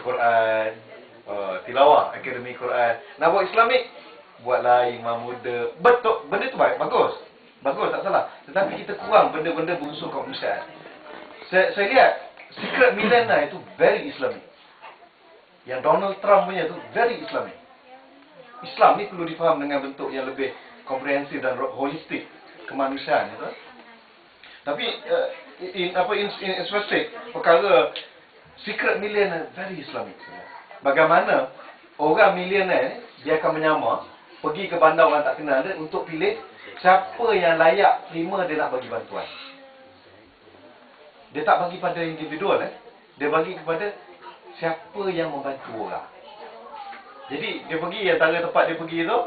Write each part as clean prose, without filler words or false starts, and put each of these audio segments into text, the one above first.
Quran, tilawah akademi Quran. Nak buat Islamik, buatlah imam muda. Betul, benda tu baik, bagus. Bagus, tak salah. Tetapi kita kurang benda-benda berunsur kemanusiaan. Saya lihat Secret Millionaire itu very Islamic. Yang Donald Trump punya tu very Islamic. Islam ni perlu difaham dengan bentuk yang lebih komprehensif dan holistik kemanusiaan itu. Tapi in spesifik perkara Secret Millionaire very Islamic. Bagaimana orang milioner dia akan menyamar pergi ke bandar orang tak kenal dia untuk pilih siapa yang layak terima dia nak bagi bantuan. Dia tak bagi pada individual dia bagi kepada siapa yang membantu orang. Jadi dia pergi antara tempat dia pergi tu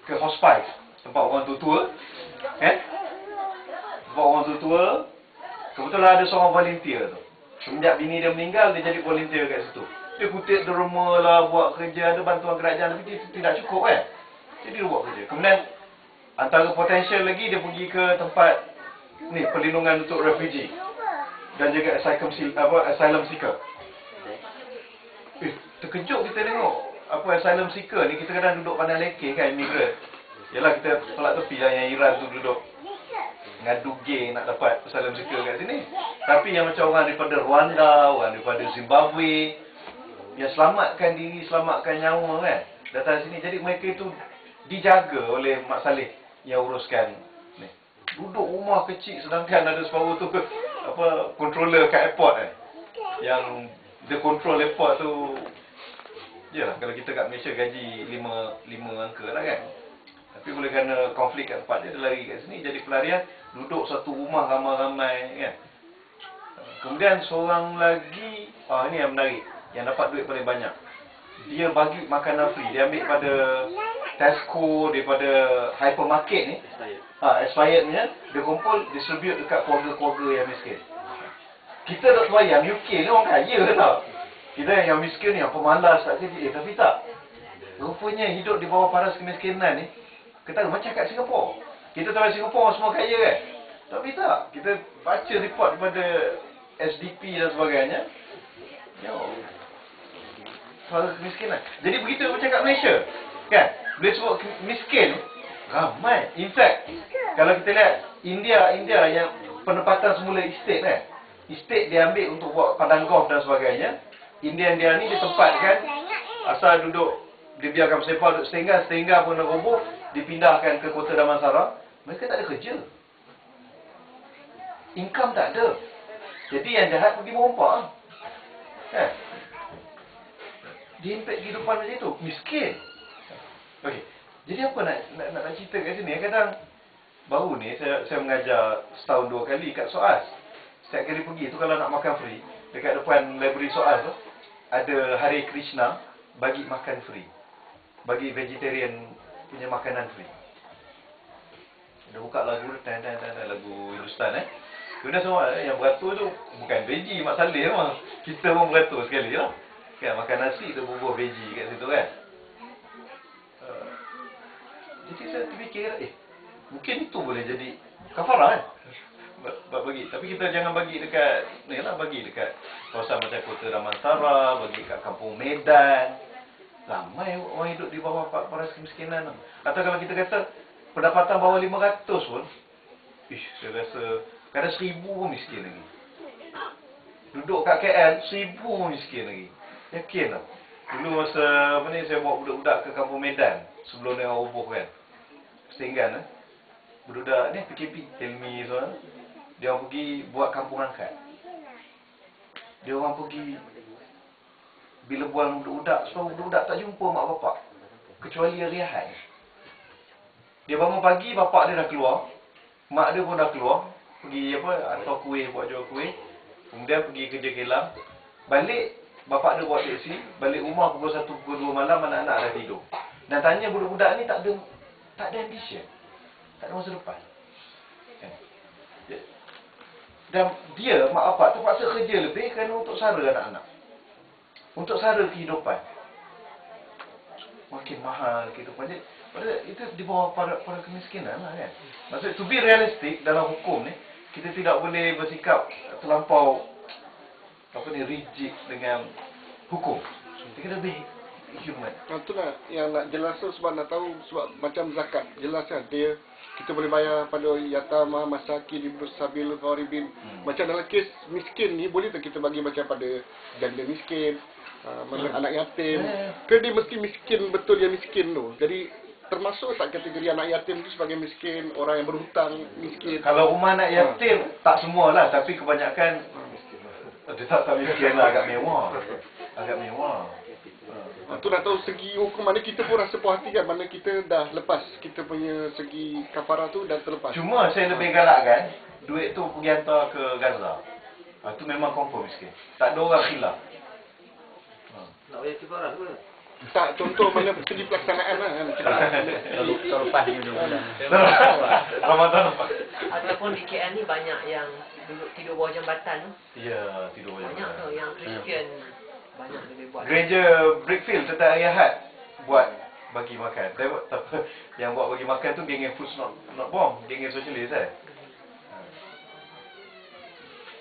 ke hospice, tempat orang tua-tua, tempat orang tua-tua. Kebetulan ada seorang volunteer tu. Semenjak bini dia meninggal, dia jadi volunteer kat situ. Dia kutip derma lah, buat kerja, ada bantuan kerajaan, tapi dia tidak cukup Jadi dia buat kerja. Kemudian antara potensial lagi dia pergi ke tempat ni perlindungan untuk refugee dan juga asylum seeker. Terkejut kita tengok asylum seeker ni, kita kadang duduk pandang lekeh kan, imigran. Yalah kita tolak tepi lah yang Iran tu duduk ngadu geng nak dapat asylum seeker kat sini. Tapi yang macam orang daripada Rwanda, orang daripada Zimbabwe yang selamatkan diri, selamatkan nyawa kan, datang sini. Jadi mereka itu dijaga oleh Mak Saleh yang uruskan ni. Duduk rumah kecil sedangkan ada separuh tu controller kat airport yang dia control airport tu. Yalah, kalau kita kat Malaysia gaji 5 angka lah kan. Tapi boleh kerana konflik kat tempat dia lari kat sini, jadi pelarian, duduk satu rumah ramai-ramai kan. Kemudian seorang lagi, ini yang menarik, yang dapat duit paling banyak. Dia bagi makanan free, dia ambil pada Tesco, daripada hypermarket ni, expired punya, dia kumpul, distribute dekat keluarga-keluarga yang miskin. Kita tak bayang UK ni orang kaya tau. Kita yang miskin ni, yang pemalas tak kerja. Tapi tak. Rupanya hidup di bawah paras kemiskinan ni, kita macam kat Singapura. Kita tahu Singapura semua kaya kan. Tapi tak. Kita baca report daripada SDP dan sebagainya. Paras kemiskinan. Jadi begitu macam kat Malaysia. Kan? Boleh sebut miskin, ramai. In fact, kalau kita lihat India yang penempatan semula estate kan. Estate dia ambil untuk buat padang golf dan sebagainya. India ni ditempatkan, asal duduk, dibiarkan bersepah, duduk setengah pun nak roboh, dipindahkan ke kota Damansara. Mereka tak ada kerja. Income tak ada. Jadi yang jahat pergi merompak. Kan? Dia impact kehidupan macam itu. Miskin. Okey. Jadi apa nak cerita kat sini? Kadang baru ni saya mengajar setahun 2 kali kat SOAS. Setiap kali pergi tu kalau nak makan free, dekat depan library SOAS tu ada Hare Krishna bagi makan free. Bagi vegetarian punya makanan free. Dia buka lagu lagu Hindustan Kemudian semua yang beratur tu bukan veggie Mak Saleh memang. Kita pun beratur sekali lah. Kan makan nasi tu bubuh veggie kat situ kan. Jadi saya terfikir mungkin itu boleh jadi kafarah bagi. Tapi kita jangan bagi dekat ni lah, bagi dekat kawasan macam Kota Damansara, bagi kat Kampung Medan. Ramai orang hidup di bawah paras kemiskinan. Atau kalau kita kata pendapatan bawah 500 pun, saya rasa kadang 1000 pun miskin lagi. Duduk kat KL 1000 pun miskin lagi. Yakin lah. Dulu masa saya bawa budak-budak ke Kampung Medan sebelum dia roboh kan. Sehingga budak ni PKP, Helmi soal. Dia orang pergi buat kampung angkat. Dia orang pergi bila buang budak-budak, sebab budak-budak tak jumpa mak bapak kecuali hari Ahad. Dia bangun pagi, bapak dia dah keluar, mak dia pun dah keluar, pergi atau kuih, buat jual kuih. Kemudian pergi kerja kelam. Balik, bapak dia bawa teksi, balik rumah pukul 1, pukul 2 malam, anak-anak dah tidur. Dan tanya budak-budak ni tak ada ambition. Tak ada masa depan. Dan dia, mak bapak terpaksa kerja lebih kerana untuk sara anak-anak. Untuk sara kehidupan. Makin mahal kehidupan. Padahal itu di bawah para kemiskinan lah kan. Maksudnya, to be realistic dalam hukum ni, kita tidak boleh bersikap terlampau rigid dengan hukum. Dia kena lebih human. Itulah yang nak jelas tu, sebab nak tahu, sebab macam zakat jelas kan, dia kita boleh bayar pada yatama, masakin, ibu sabil, gharibin. Macam dalam kes miskin ni, boleh tak kita bagi macam pada janda miskin, anak yatim, ke dia mesti miskin betul, dia miskin tu. Jadi termasuk tak kategori anak yatim tu sebagai miskin, orang yang berhutang miskin? Kalau rumah anak yatim tak semualah, tapi kebanyakan dia tak miskin lah, agak mewah. Tu nak tahu segi hukum, mana kita pun rasa puas hati kan, mana kita dah lepas kita punya segi kafarah tu dah terlepas. Cuma saya lebih galakkan duit tu pergi hantar ke Gaza. Tu memang confirm miskin. Tak ada orang khilaf. Tak payah kafarah ke? Tak, contoh mana segi pelaksanaan lah kan. Tahun lepas ni bulan. Ramadan lepas. Ataupun di KL ni banyak yang duduk tidur bawah jambatan tu. Ya, tidur banyak. Banyak tu yang Kristian banyak lebih buat. Gereja Brickfield setiap hari Ahad buat bagi makan. Yang buat bagi makan tu geng Foods Not Bomb, geng sosialis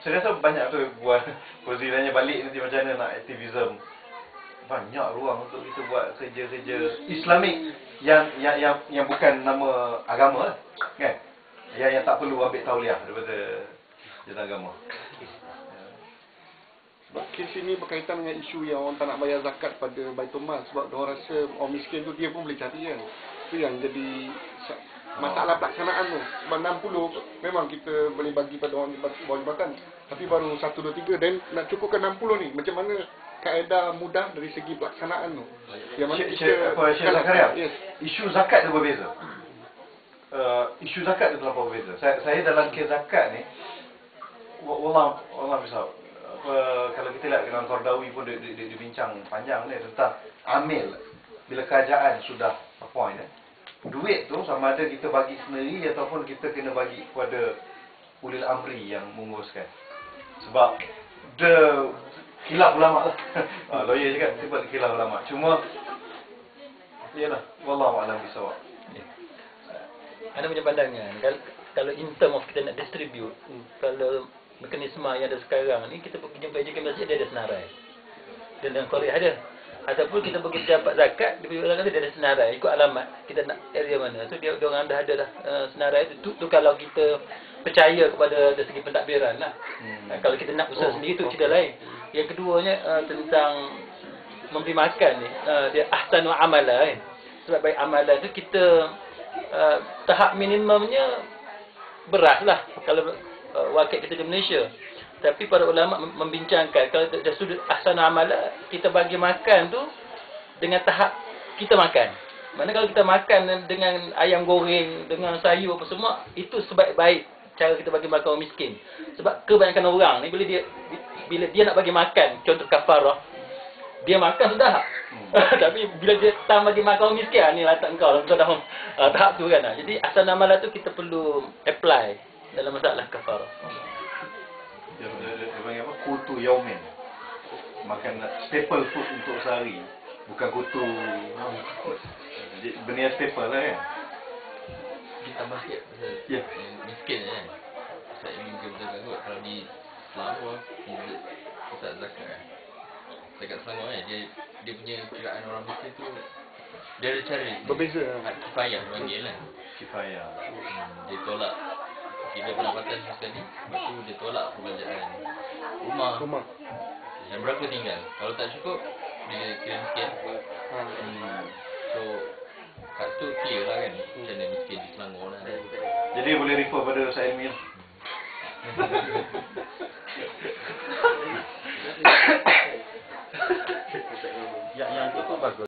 Saya rasa banyak tu buat Fauzi balik nanti macam mana nak aktivism. Banyak ruang untuk kita buat kerja-kerja Islamik yang bukan nama agama kan? Yang tak perlu ambil tauliah daripada jenayah agama. Sebab kes ini berkaitan dengan isu yang orang tak nak bayar zakat pada Baitul Mal, sebab dia orang rasa orang miskin tu dia pun boleh cari kan. Itu yang jadi masalah pelaksanaan tu. Sebab 60 memang kita boleh bagi pada orang bawah jabatan, tapi baru 1, 2, 3 dan nak cukupkan 60 ni macam mana kaedah mudah dari segi pelaksanaan tu. Yang mana kita yes. Isu zakat tu berbeza. Isu zakat tu terlalu berbeza. Saya dalam kes zakat ni Allah bisa. Kalau kita lihat dengan Qardawi pun dia bincang panjang ni tentang amil. Bila kerajaan sudah appoint duit tu sama ada kita bagi sendiri ataupun kita kena bagi kepada ulil amri yang menguruskan. Sebab khilaf ulama lah. Lawyer cakap sebab khilaf ulama. Cuma iyalah, wallahu a'lam bisawab. Anda punya pandangan kalau in term of kita nak distribute, kalau mekanisme yang ada sekarang ni, kita pergi jumpa ejen masjid, dia ada senarai. Dan dalam Korea ada. Ataupun kita pergi dapat zakat, dia bilang dia ada senarai, ikut alamat kita nak area mana. So dia orang dah ada dah senarai tu kalau kita percaya kepada dari segi pentadbiran lah. Kalau kita nak usaha sendiri tu cerita lain. Yang keduanya tentang memberi makan ni, dia ahsanu amala kan. Sebab baik amalan tu kita tahap minimumnya beras lah kalau wakil kita di Malaysia. Tapi para ulama membincangkan kalau dari sudut ahsanu amala, kita bagi makan tu dengan tahap kita makan. Mana kalau kita makan dengan ayam goreng, dengan sayur apa semua, itu sebaik-baik cara kita bagi makan orang miskin. Sebab kebanyakan orang ni bila dia nak bagi makan, contoh kafarah, dia makan sudah. Tapi bila dia tak bagi makan orang miskin, ni latak engkau dalam tahap tu kan. Jadi ahsanu amala tu kita perlu apply dalam masalah kafarah. Dia panggil apa? Kutu yaumin. Makan staple food untuk sehari. Bukan kutu. Benda staple lah kan. Kita tambah sikit Ya. miskin kan. Saya ingin kita betul kalau di Selangor kita zakat kan. Zakat Selangor kan, dia punya kiraan orang miskin tu dia ada cara berbeza. Kifayah panggil lah. Kifayah. Dia tolak kira pendapatan sekali, lepas tu dia tolak perbelanjaan rumah. Dan berapa tinggal. Kalau tak cukup, dia kira miskin. So kat tu clear lah kan macam mana miskin di Selangor lah. Jadi boleh refer pada Ustaz Ilmi lah. Yang itu pun bagus.